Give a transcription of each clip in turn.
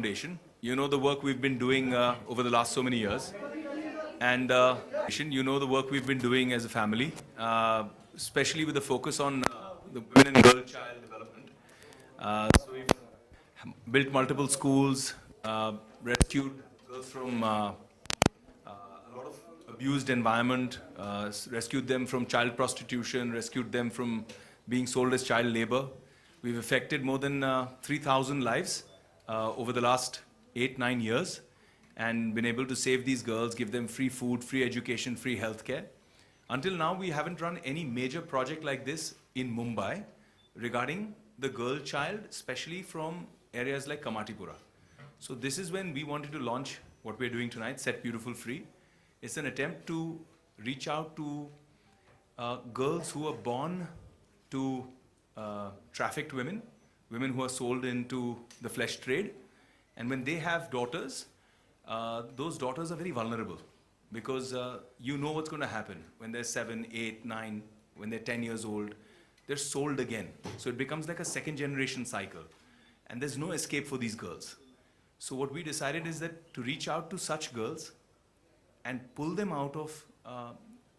Foundation. You know the work we've been doing over the last so many years. And you know the work we've been doing as a family, especially with the focus on the women and girl child development. So we've built multiple schools, rescued girls from a lot of abused environment, rescued them from child prostitution, rescued them from being sold as child labor. We've affected more than 3,000 lives over the last 8-9 years and been able to save these girls, give them free food, free education, free healthcare. Until now, we haven't run any major project like this in Mumbai regarding the girl child, especially from areas like Kamatipura. So this is when we wanted to launch what we're doing tonight, Set Beautiful Free. It's an attempt to reach out to girls who are born to trafficked women, women who are sold into the flesh trade. And when they have daughters, those daughters are very vulnerable because you know what's going to happen when they're 7, 8, 9, when they're 10 years old, they're sold again. So it becomes like a second generation cycle. And there's no escape for these girls. So what we decided is that to reach out to such girls and pull them out of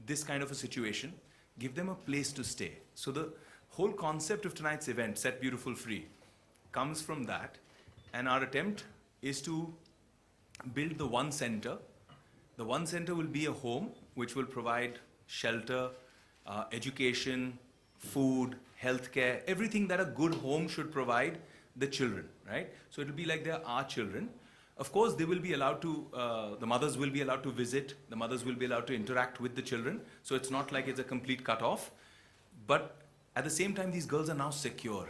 this kind of a situation, give them a place to stay. So the whole concept of tonight's event, Set Beautiful Free, comes from that. And our attempt is to build the one center. The one center will be a home which will provide shelter, education, food, healthcare, everything that a good home should provide the children, right? So it'll be like they're our children. Of course, they will be allowed to, the mothers will be allowed to visit, the mothers will be allowed to interact with the children. So it's not like it's a complete cutoff. But at the same time, these girls are now secure.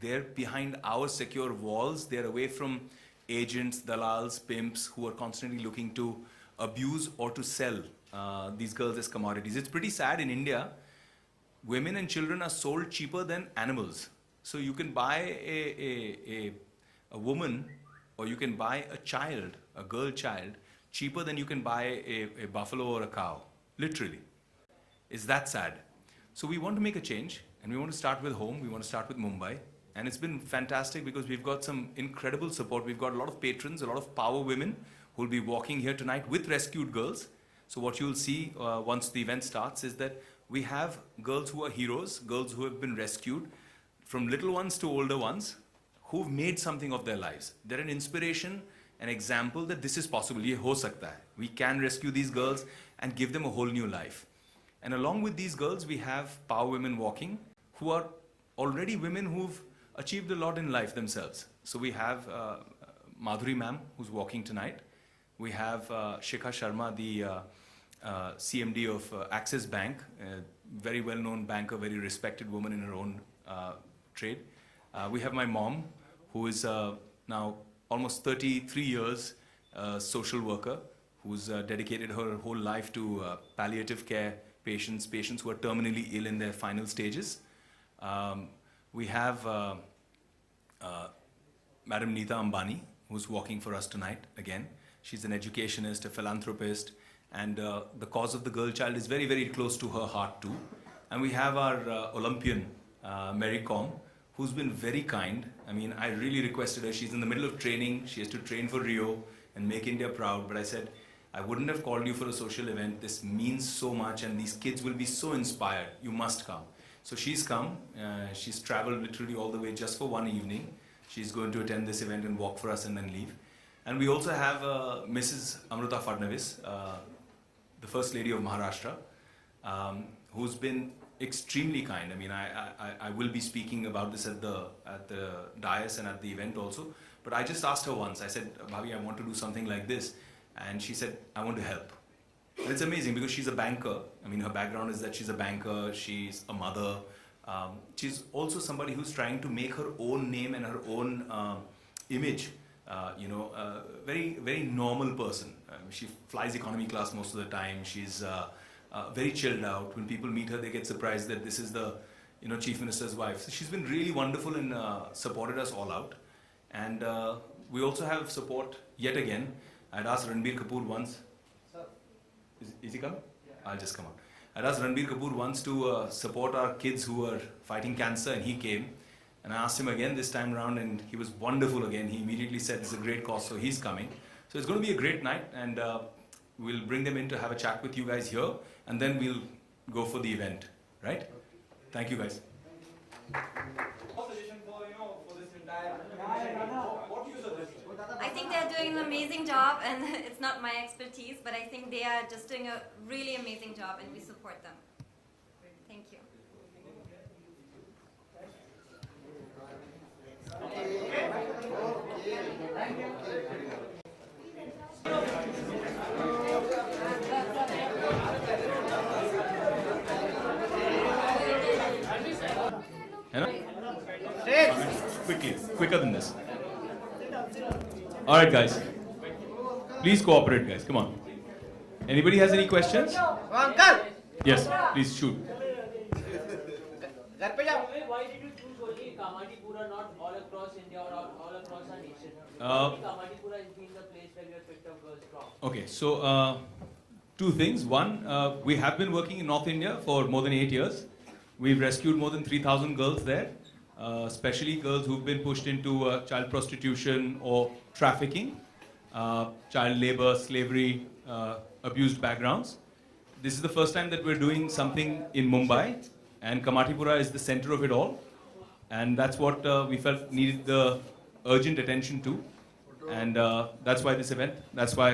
They're behind our secure walls. They're away from agents, dalals, pimps who are constantly looking to abuse or to sell these girls as commodities. It's pretty sad in India. Women and children are sold cheaper than animals. So you can buy a woman or you can buy a child, a girl child, cheaper than you can buy a buffalo or a cow, literally. It's that sad. So we want to make a change and we want to start with home. We want to start with Mumbai. And it's been fantastic because we've got some incredible support. We've got a lot of patrons, a lot of power women who will be walking here tonight with rescued girls. So what you'll see once the event starts is that we have girls who are heroes, girls who have been rescued, from little ones to older ones, who've made something of their lives. They're an inspiration, an example that this is possible. Ye ho sakta hai. We can rescue these girls and give them a whole new life. And along with these girls, we have power women walking who are already women who've achieved a lot in life themselves. So we have Madhuri ma'am, who's walking tonight. We have Shikha Sharma, the CMD of Axis Bank, a very well-known banker, very respected woman in her own trade. We have my mom, who is now almost 33 years social worker, who's dedicated her whole life to palliative care patients who are terminally ill in their final stages. We have Madam Neeta Ambani, who's walking for us tonight again. She's an educationist, a philanthropist, and the cause of the girl child is very, very close to her heart too. And we have our Olympian, Mary Kom, who's been very kind. I mean, I really requested her. She's in the middle of training. She has to train for Rio and make India proud. But I said, I wouldn't have called you for a social event. This means so much and these kids will be so inspired. You must come. So she's come. She's traveled literally all the way just for one evening. She's going to attend this event and walk for us and then leave. And we also have Mrs. Amruta Fadnavis, the First Lady of Maharashtra, who's been extremely kind. I mean, I will be speaking about this at the dais and at the event also. But I just asked her once. I said, Bhabi, I want to do something like this. And she said, I want to help. And it's amazing because she's a banker. I mean, her background is that she's a banker, she's a mother. She's also somebody who's trying to make her own name and her own image. Very, very normal person. She flies economy class most of the time. She's very chilled out. When people meet her, they get surprised that this is the Chief Minister's wife. So she's been really wonderful and supported us all out. And we also have support yet again. I'd asked Ranbir Kapoor once. Sir. Is he coming? Yeah. I'll just come out. I'd asked Ranbir Kapoor once to support our kids who are fighting cancer, and he came. And I asked him again this time around, and he was wonderful again. He immediately said, "This is a great cause," so he's coming. So it's going to be a great night, and we'll bring them in to have a chat with you guys here, and then we'll go for the event, right? Thank you, guys. I think they're doing an amazing job, and it's not my expertise, but I think they are just doing a really amazing job, and we support them. Thank you. Quickly, quicker than this. All right, guys. Please cooperate, guys. Come on. Anybody has any questions? Uncle! Yes, please shoot. Why did you choose only Kamatipura, not all across India or all across our nation? Kamatipura has been the place where we have picked up girls from. Okay, so two things. One, we have been working in North India for more than 8 years. We've rescued more than 3,000 girls there, especially girls who've been pushed into child prostitution or trafficking, child labor, slavery, abused backgrounds. This is the first time that we're doing something in Mumbai, and Kamatipura is the center of it all. And that's what we felt needed the urgent attention to. And that's why this event, that's why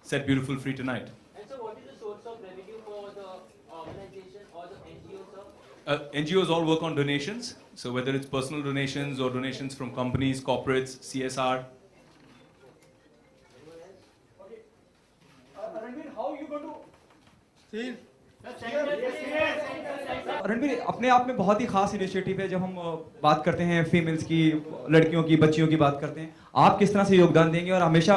Set Beautiful Free tonight. And so what is the source of revenue for the organization or the NGOs? NGOs all work on donations. So whether it's personal donations or donations from companies, corporates, CSR. Ranveer, how you going to? Ranbir, अपने आप में बहुत ही खास initiative है। जब हम बात करते हैं फीमेल्स की, लड़कियों की, बच्चियों की बात करते हैं, आप किस तरह से योगदान देंगे? और हमेशा,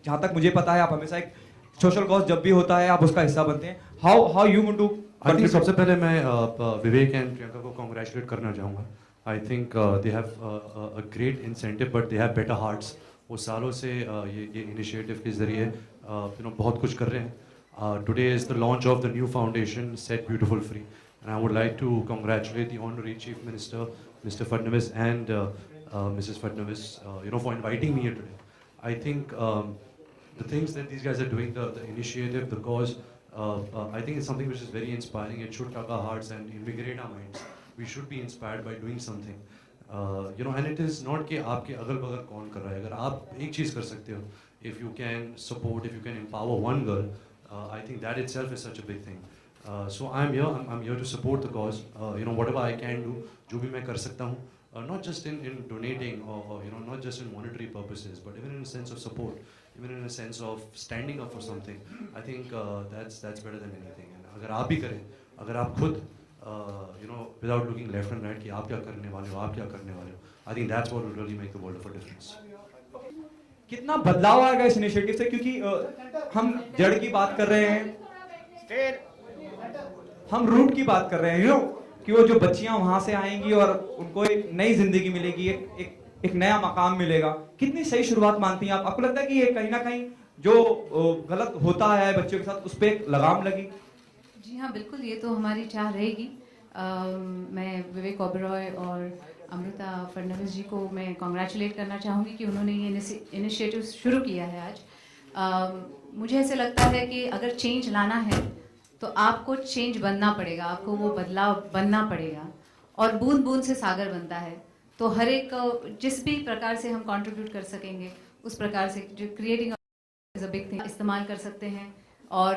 जहाँ तक मुझे पता है, आप हमेशा एक सोशल कॉज जब भी होता है आप उसका हिस्सा बनते हैं। How you want to? सबसे पहले मैं विवेक एंड प्रियंका को कॉन्ग्रेचुलेट करना चाहूँगा। I think they have a great incentive but they have better hearts. वो सालों से ये इनिशिएटिव के जरिए बहुत कुछ कर रहे हैं। Today is the launch of the new foundation, Set Beautiful Free. And I would like to congratulate the Honorary Chief Minister, Mr. Fadnavis, and Mrs. Fadnavis, for inviting me here today. I think the things that these guys are doing, the initiative, the cause, I think it's something which is very inspiring. It should tug our hearts and invigorate our minds. We should be inspired by doing something. And it is not कि आपके अगल-बगल कौन कर रहा है. अगर आप एक चीज़ कर सकते हो, if you can support, if you can empower one girl, I think that itself is such a big thing. So I'm here to support the cause. Whatever I can do, जो भी मैं कर सकता हूँ, not just in donating or not just in monetary purposes, but even in a sense of support, even in a sense of standing up for something. I think that's better than anything. And अगर आप भी करें, अगर आप खुद without looking left and right कि आप क्या करने वाले हो, आप क्या करने वाले हो, I think that's what will really make the world of a difference. कितना बदलाव आएगा इस इनिशिएटिव से? क्योंकि हम जड़ की बात कर रहे हैं, हम रूट की बात कर रहे हैं, कि वो जो बच्चियां वहां से आएंगी और उनको एक नई जिंदगी मिलेगी, एक नया मकाम मिलेगा। कितनी सही शुरुआत मानती हैं आप? आपको लगता है कि ये कहीं ना कहीं जो गलत होता है बच्चों के साथ, उस पर एक लगाम लगी? जी हाँ, बिल्कुल, ये तो हमारी चाह रहेगी। मैं विवेक ओबेरॉय और अमृता फडणवीस जी को मैं कॉन्ग्रेचुलेट करना चाहूँगी कि उन्होंने ये इनिशिएटिव शुरू किया है आज। मुझे ऐसे लगता है कि अगर चेंज लाना है तो आपको चेंज बनना पड़ेगा, आपको वो बदलाव बनना पड़ेगा, और बूंद बूंद से सागर बनता है। तो हर एक जिस भी प्रकार से हम कंट्रीब्यूट कर सकेंगे, उस प्रकार से जो creating is a big thing इस्तेमाल कर सकते हैं। और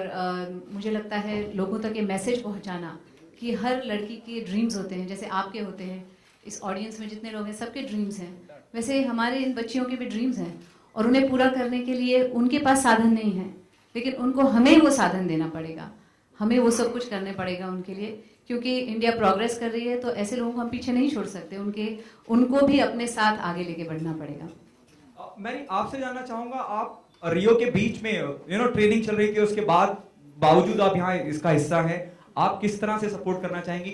मुझे लगता है लोगों तक ये मैसेज पहुँचाना कि हर लड़की के ड्रीम्स होते हैं, जैसे आपके होते हैं, इस ऑडियंस में जितने लोग हैं सबके ड्रीम्स हैं, वैसे हमारे इन बच्चियों के भी ड्रीम्स हैं, और उन्हें पूरा करने के लिए उनके पास साधन नहीं है, लेकिन उनको हमें वो साधन देना पड़ेगा, हमें वो सब कुछ करने पड़ेगा उनके लिए, क्योंकि इंडिया प्रोग्रेस कर रही है तो ऐसे लोगों को हम पीछे नहीं छोड़ सकते, उनको भी अपने साथ आगे लेके बढ़ना पड़ेगा। मैं आपसे जानना चाहूँगा, आप रियो के बीच में ट्रेनिंग चल रही थी, उसके बावजूद आप यहाँ इसका हिस्सा है, आप किस तरह से सपोर्ट करना चाहेंगी?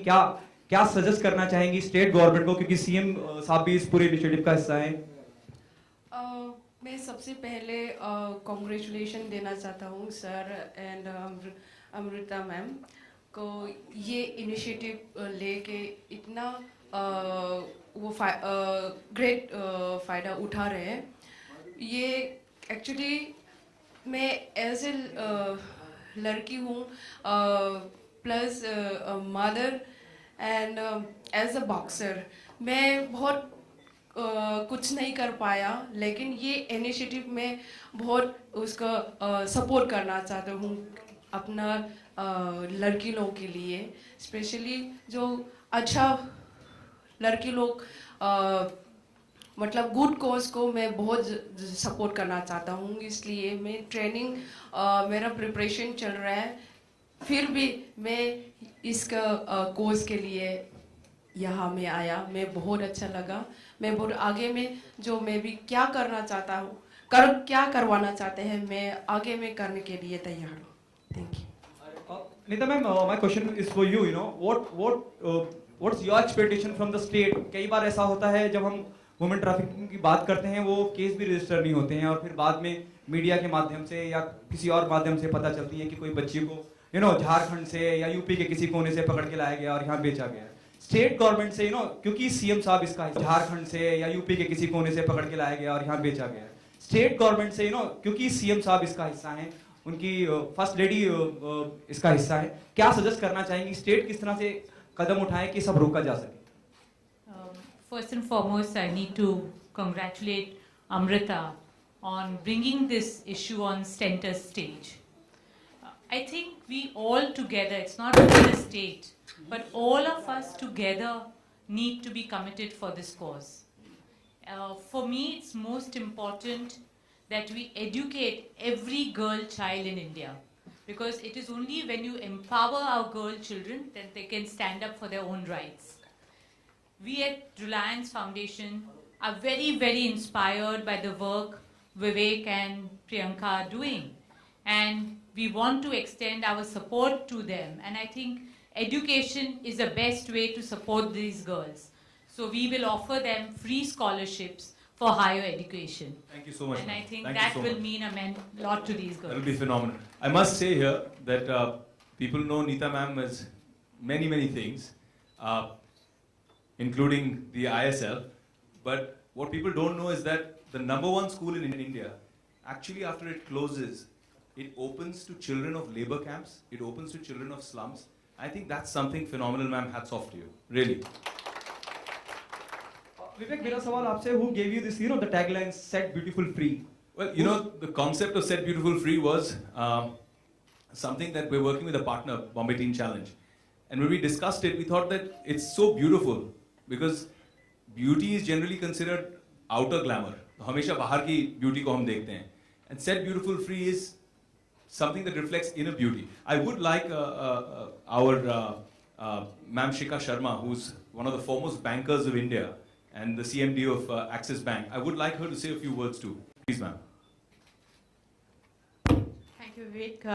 क्या सजेस्ट करना चाहेंगी स्टेट गवर्नमेंट को, क्योंकि सीएम साहब भी इस पूरे इनिशिएटिव का हिस्सा है? मैं सबसे पहले कॉन्ग्रेचुलेशन देना चाहता हूँ सर एंड अमृता मैम को, ये इनिशिएटिव लेके इतना वो ग्रेट फ़ायदा उठा रहे हैं. ये एक्चुअली मैं एज ए लड़की हूँ, plus mother and as a boxer मैं बहुत कुछ नहीं कर पाया, लेकिन ये इनिशिएटिव में बहुत उसका सपोर्ट करना चाहता हूँ अपना लड़की लोग के लिए, स्पेशली जो अच्छा लड़की लोग मतलब गुड कॉज को मैं बहुत सपोर्ट करना चाहता हूँ. इसलिए मैं ट्रेनिंग मेरा प्रिपरेशन चल रहा है, फिर भी मैं इसका कोर्स के लिए यहाँ में आया. मैं बहुत अच्छा लगा. मैं बहुत आगे में जो मैं भी क्या करना चाहता हूँ, क्या करवाना चाहते हैं, मैं आगे में करने के लिए तैयार हूँ. Thank you. Nita ma'am, my question is for you. You know, what's your expectation from the state? कई बार ऐसा होता है जब हम वुमेन ट्रैफिकिंग की बात करते हैं, वो केस भी रजिस्टर नहीं होते हैं और फिर बाद में मीडिया के माध्यम से या किसी और माध्यम से पता चलती है कि कोई बच्ची को झारखंड से या यूपी के किसी कोने से पकड़ के लाया गया और यहाँ बेचा गया. स्टेट गवर्नमेंट से क्योंकि सीएम साहब इसका झारखंड से या यूपी के किसी कोने से पकड़ के लाया गया और यहाँ बेचा गया. स्टेट गवर्नमेंट से क्योंकि सीएम साहब इसका हिस्सा हैं, उनकी फर्स्ट लेडी इसका हिस्सा है, क्या सजेस्ट करना चाहेंगी स्टेट किस तरह से कदम उठाएं कि सब रोका जा सके? First and foremost, I need to congratulate Amrita on bringing this issue on center stage. I think we all together, it's not only the state, but all of us together need to be committed for this cause. For me, it's most important that we educate every girl child in India, because it is only when you empower our girl children that they can stand up for their own rights. We at Reliance Foundation are very, very inspired by the work Vivek and Priyanka are doing, and we want to extend our support to them, and I think education is the best way to support these girls. So we will offer them free scholarships for higher education. Thank you so much. And I ma'am. think Thank that you so will much. mean a lot to these girls. That will be phenomenal. I must say here that people know Nita ma'am as many, many things, including the ISL. But what people don't know is that the #1 school in India, actually after it closes, it opens to children of labor camps, it opens to children of slums. I think that's something phenomenal, ma'am. Hats off to you. Really. विवेक, मेरा सवाल आपसे, who gave you this, the tagline "Set Beautiful Free"? Well, the concept of Set Beautiful Free was something that we're working with a partner, Bombay Teen Challenge. And when we discussed it, we thought that it's so beautiful because beauty is generally considered outer glamour. हमेशा बाहर की beauty को हम देखते हैं. And Set Beautiful Free is something that reflects inner beauty. I would like our Ma'am Shikha Sharma, who's one of the foremost bankers of India and the CMD of Axis Bank. I would like her to say a few words too. Please, ma'am. Thank you, Vivek.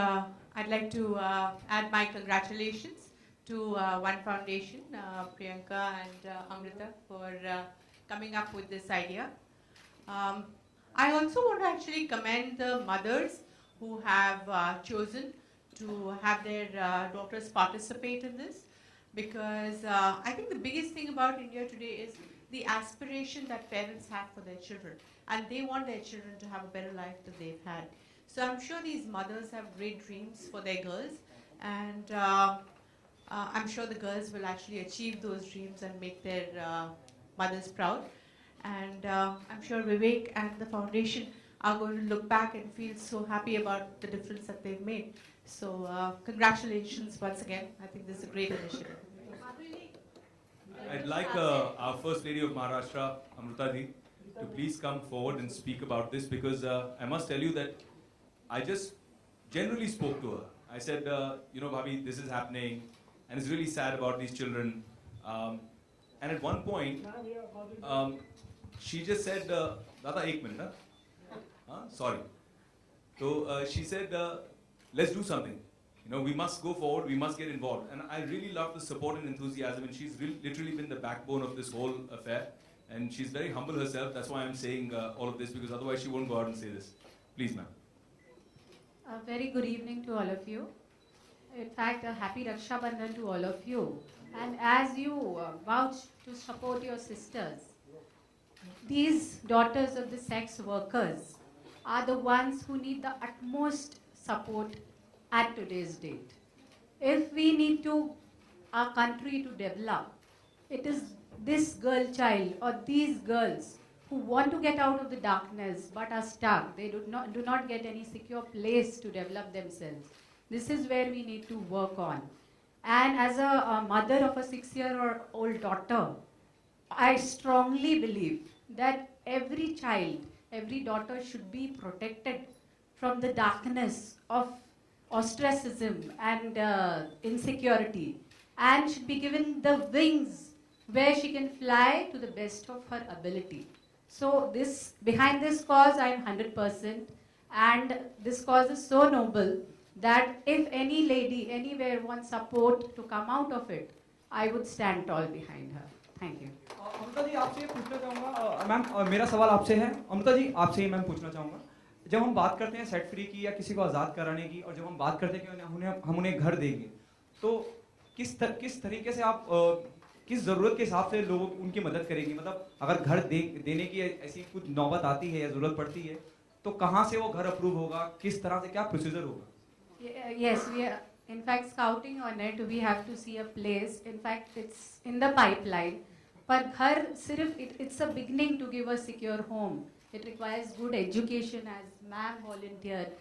I'd like to add my congratulations to One Foundation, Priyanka and Amrita for coming up with this idea. I also want to actually commend the mothers who have chosen to have their daughters participate in this, because I think the biggest thing about India today is the aspiration that parents have for their children, and they want their children to have a better life than they've had. So I'm sure these mothers have great dreams for their girls, and I'm sure the girls will actually achieve those dreams and make their mothers proud. And I'm sure Vivek and the foundation are going to look back and feel so happy about the difference that they've made. So congratulations once again. I think this is a great initiative. I'd like our First Lady of Maharashtra, Amrita Ji, to please come forward and speak about this, because I must tell you that I just generally spoke to her. I said, Bhabhi, this is happening, and it's really sad about these children. And at one point, she just said, Dada, ek minute, sorry. So she said, let's do something. We must go forward, we must get involved. And I really love the support and enthusiasm, and she's literally been the backbone of this whole affair. And she's very humble herself. That's why I'm saying all of this, because otherwise she won't go out and say this. Please, ma'am. A very good evening to all of you. in fact, a happy Raksha Bandhan to all of you. And as you vouch to support your sisters, these daughters of the sex workers are the ones who need the utmost support at today's date. If we need our country to develop, it is this girl child or these girls who want to get out of the darkness but are stuck. They do not get any secure place to develop themselves. This is where we need to work on. And as a mother of a 6-year-old daughter, I strongly believe that every child, every daughter should be protected from the darkness of ostracism and insecurity, and should be given the wings where she can fly to the best of her ability. So behind this cause, I am 100%, and this cause is so noble that if any lady anywhere wants support to come out of it, I would stand tall behind her. Thank you. Amrita ji आपसे ये पूछना चाहूँगा ma'am, मेरा सवाल आपसे है अमृता जी, आपसे ही ma'am पूछना चाहूँगा, जब हम बात करते हैं सेट फ्री की या किसी को आज़ाद कराने की, और जब हम बात करते हैं कि हम उन्हें घर देंगे, तो किस तरीके से आप किस ज़रूरत के हिसाब से लोग उनकी मदद करेंगे? मतलब अगर घर देने की ऐसी कुछ नौबत आती है या ज़रूरत पड़ती है, तो कहाँ से वो घर अप्रूव होगा, किस तरह से, क्या प्रोसीजर होगा? Yes, we are in fact scouting on it. We have to see a place. In fact, it's in the pipeline. पर घर सिर्फ it's a beginning to give a secure home. It requires good education, as ma'am volunteered.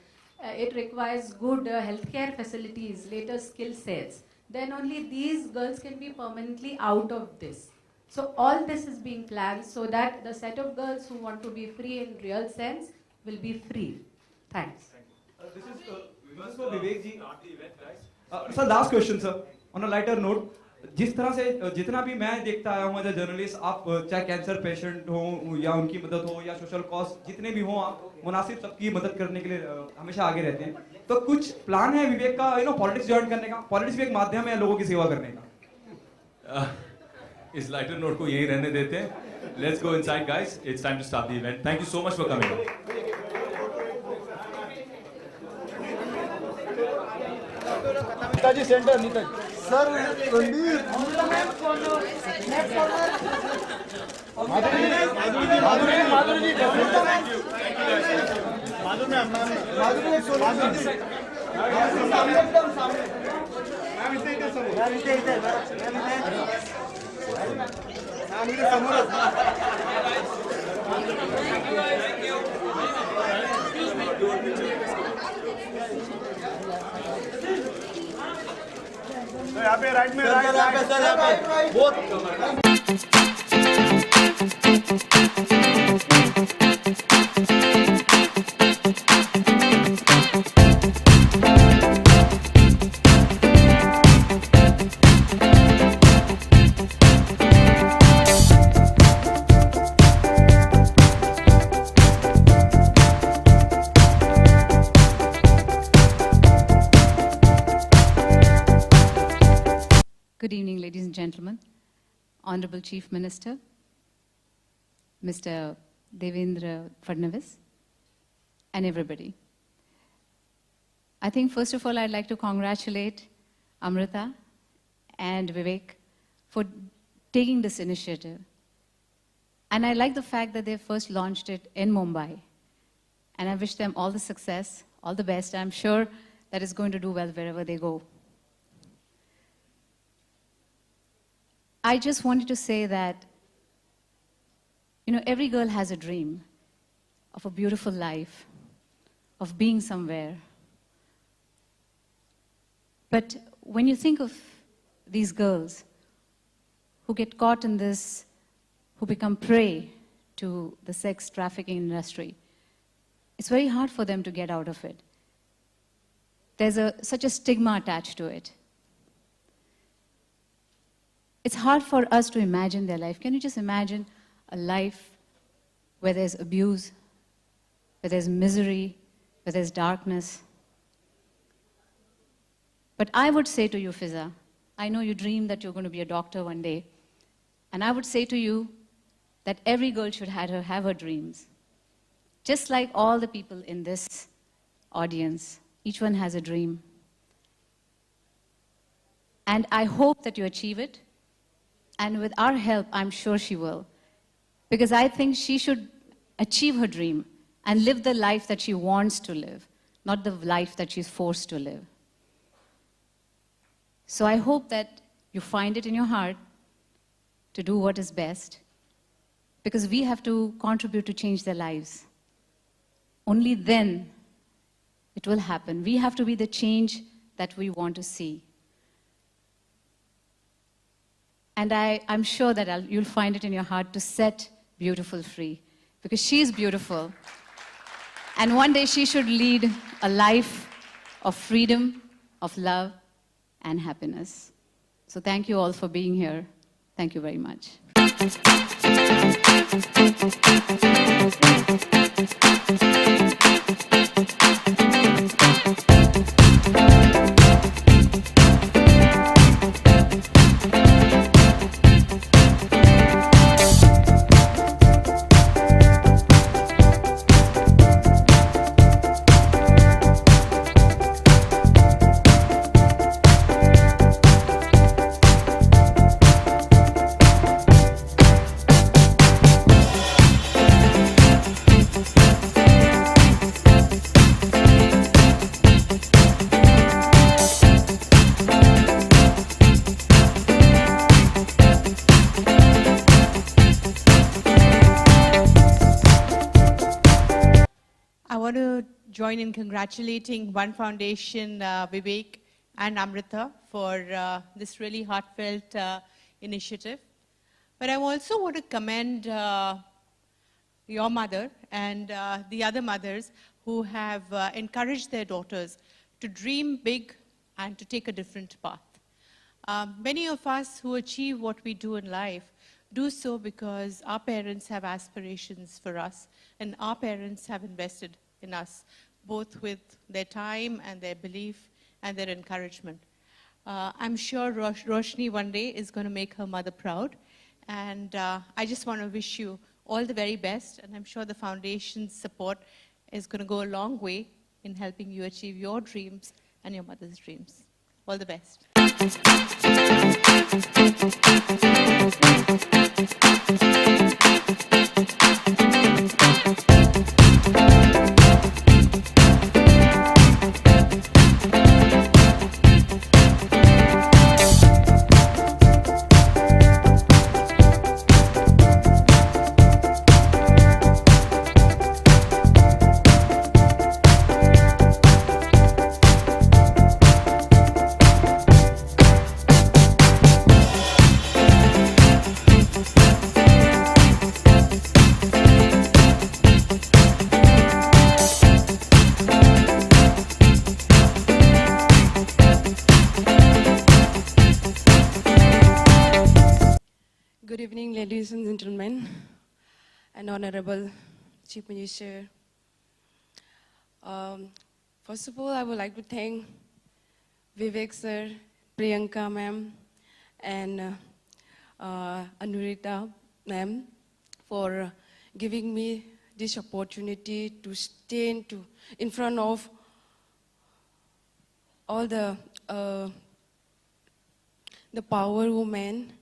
It requires good healthcare facilities, later skill sets. Then only these girls can be permanently out of this. So all this is being planned so that the set of girls who want to be free in real sense will be free. Thanks. This is for Vivek ji. Sir, last question, sir. On a lighter note, जिस तरह से जितना भी मैं देखता आया हूँ as a journalist, आप चाहे कैंसर पेशेंट हो या उनकी मदद हो या सोशल कॉज जितने भी हो, आप मुनासिब सबकी मदद करने के लिए हमेशा आगे रहते हैं. तो कुछ प्लान है विवेक का पॉलिटिक्स ज्वाइन करने का? पॉलिटिक्स भी एक माध्यम है लोगों की सेवा करने का. इस लाइटर नोट को यहीं रहने देते हैं. Let's go inside guys, it's time to start the event. Thank you so much for coming. Netaji centre, Netaji sir, Ranbir next corner, Madhuri सामने, एकदम सामने मैम, इथे समोर. यहाँ पे राइट में, राइट बहुत. Good evening, ladies and gentlemen. Honorable Chief Minister, Mr. Devendra Fadnavis, and everybody. I think first of all, I'd like to congratulate Amrita and Vivek for taking this initiative. And I like the fact that they first launched it in Mumbai. And I wish them all the success, all the best. I'm sure that it's going to do well wherever they go. I just wanted to say that, every girl has a dream of a beautiful life, of being somewhere. But when you think of these girls who get caught in this, who become prey to the sex trafficking industry, it's very hard for them to get out of it. There's such a stigma attached to it. It's hard for us to imagine their life. Can you just imagine a life where there's abuse, where there's misery, where there's darkness? But I would say to you, Fiza, I know you dream that you're going to be a doctor one day, and I would say to you that every girl should have her dreams. Just like all the people in this audience, each one has a dream. And I hope that you achieve it. And with our help, I'm sure she will. Because I think she should achieve her dream and live the life that she wants to live, not the life that she's forced to live. So I hope that you find it in your heart to do what is best, because we have to contribute to change their lives. Only then it will happen. We have to be the change that we want to see. And I'm sure that you'll find it in your heart to set Beautiful free, because she's beautiful. And one day she should lead a life of freedom, of love, and happiness. So thank you all for being here. Thank you very much. I want to join in congratulating One Foundation, Vivek and Amrita for this really heartfelt initiative. But I also want to commend your mother and the other mothers who have encouraged their daughters to dream big and to take a different path. Many of us who achieve what we do in life do so because our parents have aspirations for us, and our parents have invested in us, both with their time and their belief and their encouragement. I'm sure Roshni one day is going to make her mother proud, and I just want to wish you all the very best, and I'm sure the foundation's support is going to go a long way in helping you achieve your dreams and your mother's dreams. All the best. Good evening, ladies and gentlemen, and Honorable Chief Minister. First of all, I would like to thank Vivek sir, Priyanka ma'am, and Anurita ma'am for giving me this opportunity to stand in front of all the power women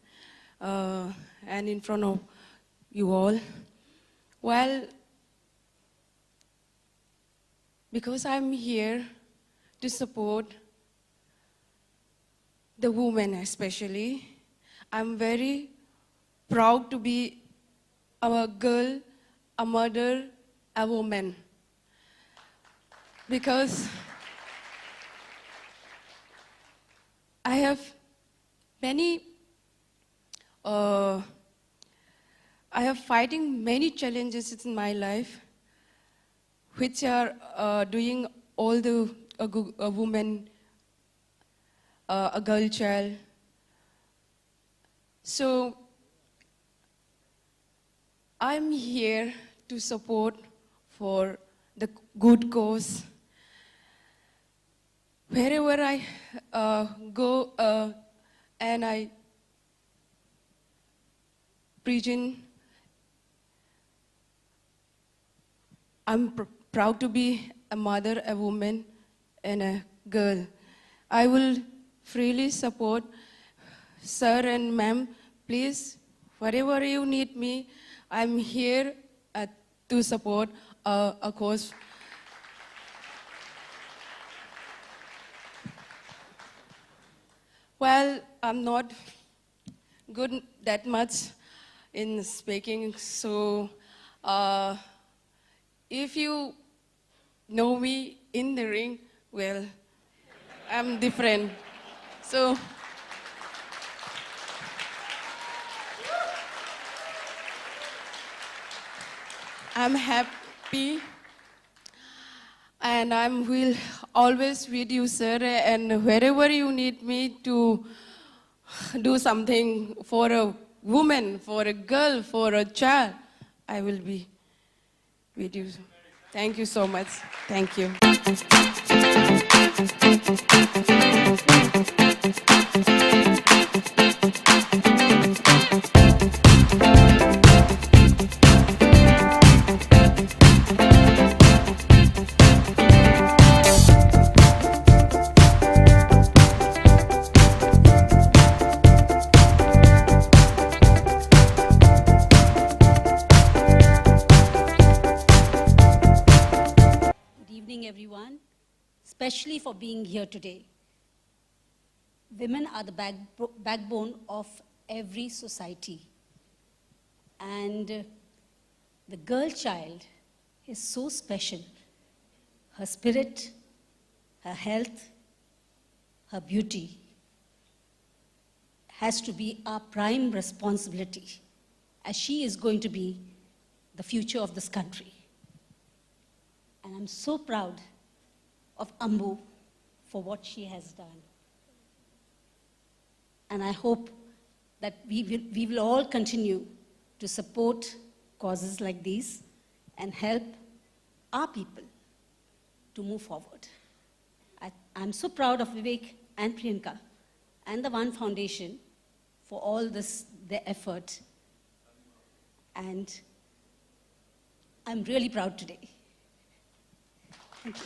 and in front of you all. Well, because I'm here to support the women especially, I'm very proud to be a girl, a mother, a woman. Because I have fighting many challenges in my life, which are doing all the a woman, a girl child. So I'm here to support for the good cause. Wherever I go and I preaching, I'm proud to be a mother, a woman, and a girl. I will freely support sir and ma'am. Please, wherever you need me, I'm here to support a cause. Well, I'm not good that much in speaking, so if you know me in the ring, well, I'm different. So I'm happy and I will always with you, sir, and wherever you need me to do something for a woman, for a girl, for a child, I will be with you. Thank you so much. Thank you. Everyone, especially for being here today. Women are the backbone of every society. And the girl child is so special. Her spirit, her health, her beauty has to be our prime responsibility, as she is going to be the future of this country. And I'm so proud of Ambu for what she has done. And I hope that we will all continue to support causes like these and help our people to move forward. I'm so proud of Vivek and Priyanka and the One Foundation for all this, their effort. And I'm really proud today. Thank you.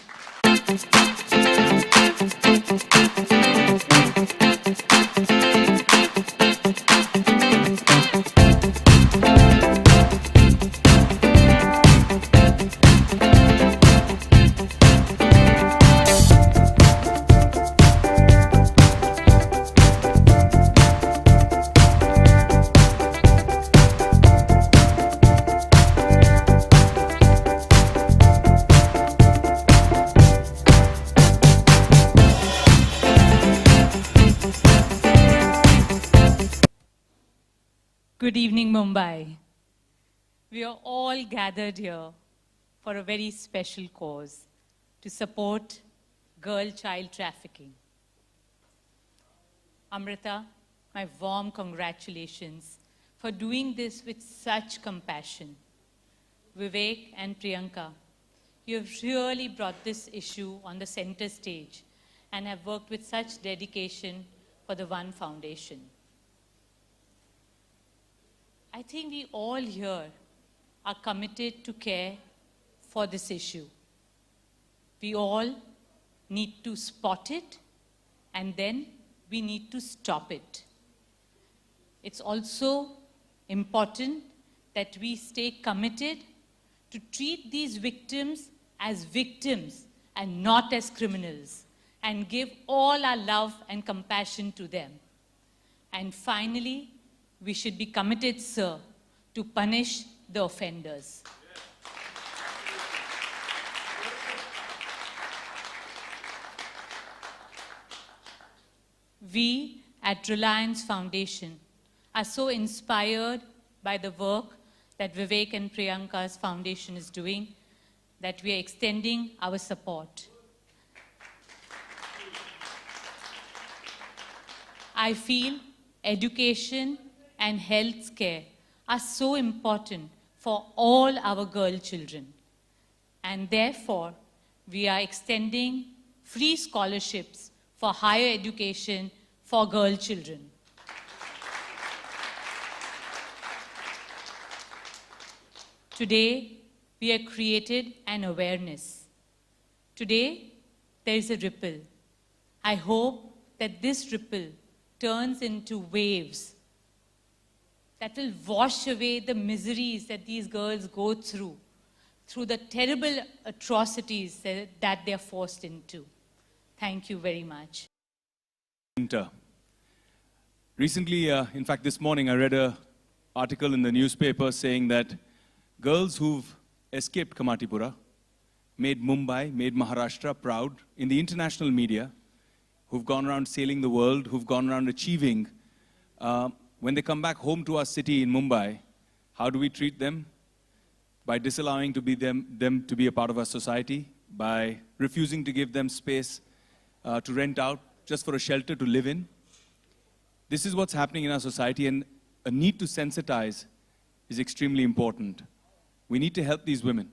Good evening, Mumbai. We are all gathered here for a very special cause to support girl-child trafficking. Amrita, my warm congratulations for doing this with such compassion. Vivek and Priyanka, you have really brought this issue on the center stage and have worked with such dedication for the One Foundation. I think we all here are committed to care for this issue. We all need to spot it, and then we need to stop it. It's also important that we stay committed to treat these victims as victims and not as criminals, and give all our love and compassion to them. And finally, we should be committed, sir, to punish the offenders. We at Reliance Foundation are so inspired by the work that Vivek and Priyanka's foundation is doing that we are extending our support. I feel education and health care are so important for all our girl children. And therefore, we are extending free scholarships for higher education for girl children. Today, we have created an awareness. Today, there is a ripple. I hope that this ripple turns into waves that will wash away the miseries that these girls go through the terrible atrocities that they're forced into. Thank you very much. Recently, in fact, this morning, I read an article in the newspaper saying that girls who've escaped Kamatipura made Mumbai, made Maharashtra proud in the international media, who've gone around sailing the world, who've gone around achieving. When they come back home to our city in Mumbai, how do we treat them? By disallowing them to be a part of our society, by refusing to give them space to rent out just for a shelter to live in. This is what's happening in our society, and a need to sensitize is extremely important. We need to help these women.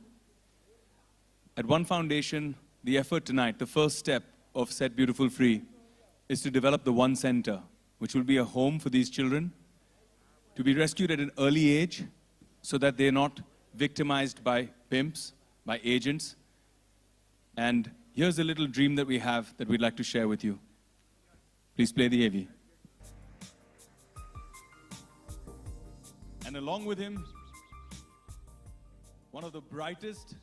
At One Foundation, the effort tonight, the first step of Set Beautiful Free, is to develop the One Center, which will be a home for these children, to be rescued at an early age so that they're not victimized by pimps, by agents. And here's a little dream that we have that we'd like to share with you. Please play the AV. And along with him, one of the brightest,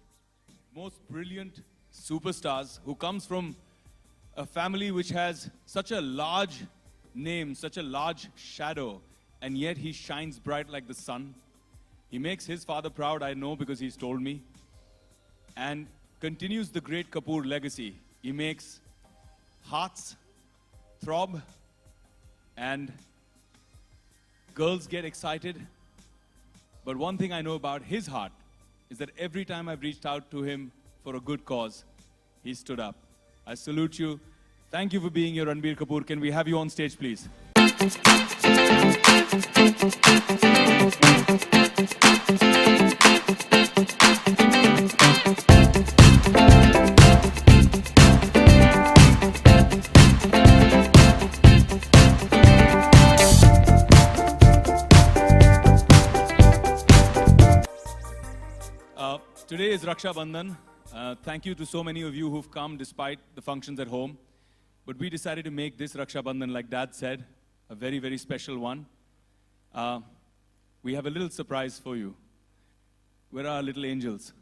most brilliant superstars who comes from a family which has such a large name, such a large shadow, and yet he shines bright like the sun. He makes his father proud, I know, because he's told me, and continues the great Kapoor legacy. He makes hearts throb, and girls get excited. But one thing I know about his heart is that every time I've reached out to him for a good cause, he stood up. I salute you. Thank you for being here, Ranbir Kapoor. Can we have you on stage, please? Today is Raksha Bandhan. Thank you to so many of you who've come despite the functions at home. But we decided to make this Raksha Bandhan, like Dad said, a very, very special one. We have a little surprise for you. Where are our little angels?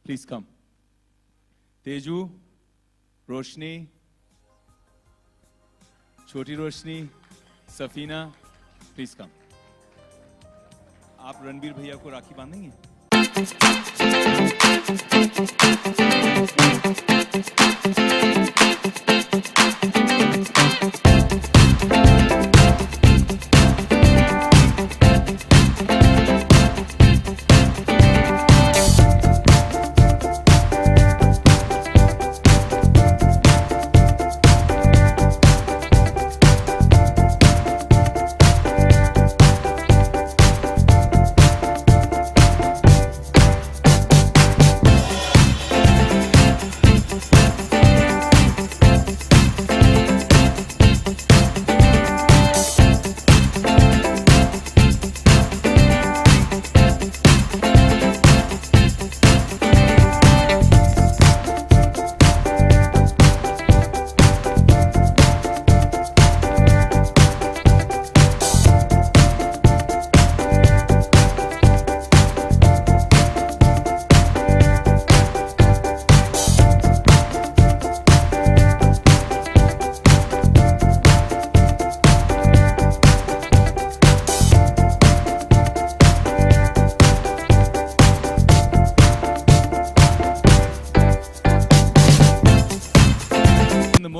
Please come. Teju, Roshni, Choti Roshni, Safina, please come. आप रणबीर भैया को राखी बांधेंगे?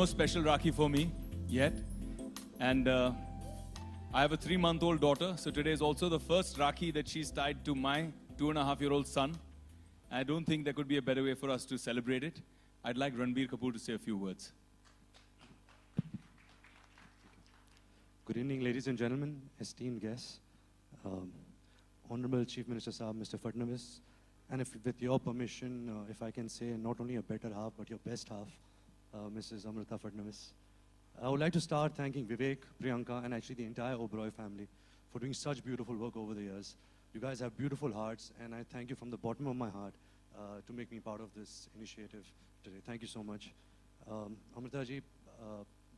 Special Rakhi for me yet, and I have a 3-month-old daughter, so today is also the first Rakhi that she's tied to my 2.5-year-old son. I don't think there could be a better way for us to celebrate it. I'd like Ranbir Kapoor to say a few words. Good evening, ladies and gentlemen, esteemed guests, Honorable Chief Minister Sahab, Mr. Fadnavis, and if, with your permission, if I can say not only your better half, but your best half, Mrs. Amrita Fadnavis. I would like to start thanking Vivek, Priyanka, and actually the entire Oberoi family for doing such beautiful work over the years. You guys have beautiful hearts, and I thank you from the bottom of my heart to make me part of this initiative today. Thank you so much. Amrita ji,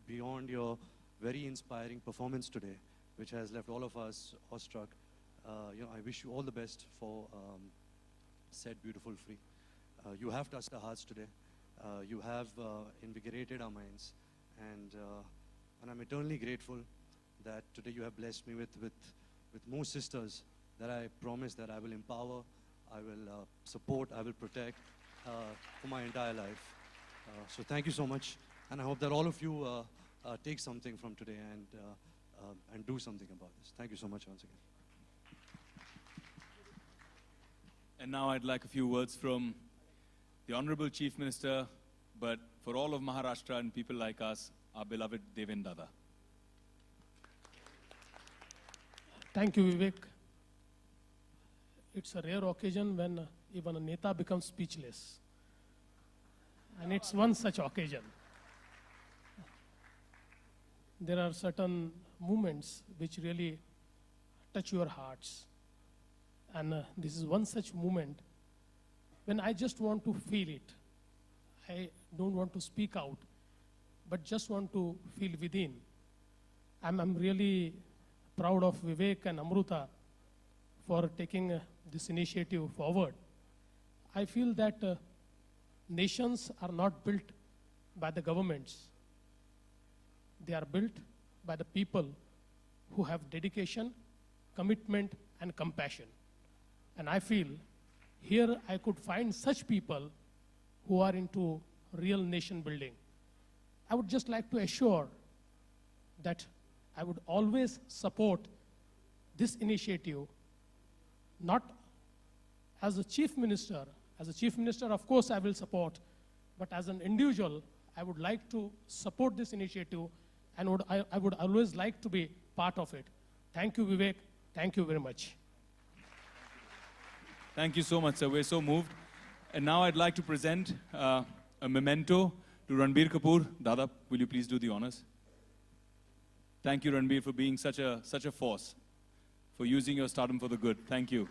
beyond your very inspiring performance today, which has left all of us awestruck. I wish you all the best for said beautiful free. You have touched our hearts today. You have invigorated our minds, and I'm eternally grateful that today you have blessed me with more sisters that I promise that I will empower, I will support, I will protect for my entire life. So thank you so much, and I hope that all of you take something from today and do something about this. Thank you so much once again. And now I'd like a few words from the Honorable Chief Minister, but for all of Maharashtra and people like us, our beloved Devendra Dada. Thank you, Vivek. It's a rare occasion when even a Neta becomes speechless. And it's one such occasion. There are certain moments which really touch your hearts. And this is one such moment when I just want to feel it. I don't want to speak out, but just want to feel within. I'm really proud of Vivek and Amruta for taking this initiative forward. I feel that nations are not built by the governments. They are built by the people who have dedication, commitment, and compassion. And I feel here I could find such people who are into real nation building. I would just like to assure that I would always support this initiative, not as a chief minister. As a chief minister, of course, I will support, but as an individual, I would like to support this initiative and I would always like to be part of it. Thank you, Vivek. Thank you very much. Thank you so much, sir. We're so moved. And now I'd like to present a memento to Ranbir Kapoor. Dada, will you please do the honors? Thank you, Ranbir, for being such a force, for using your stardom for the good. Thank you.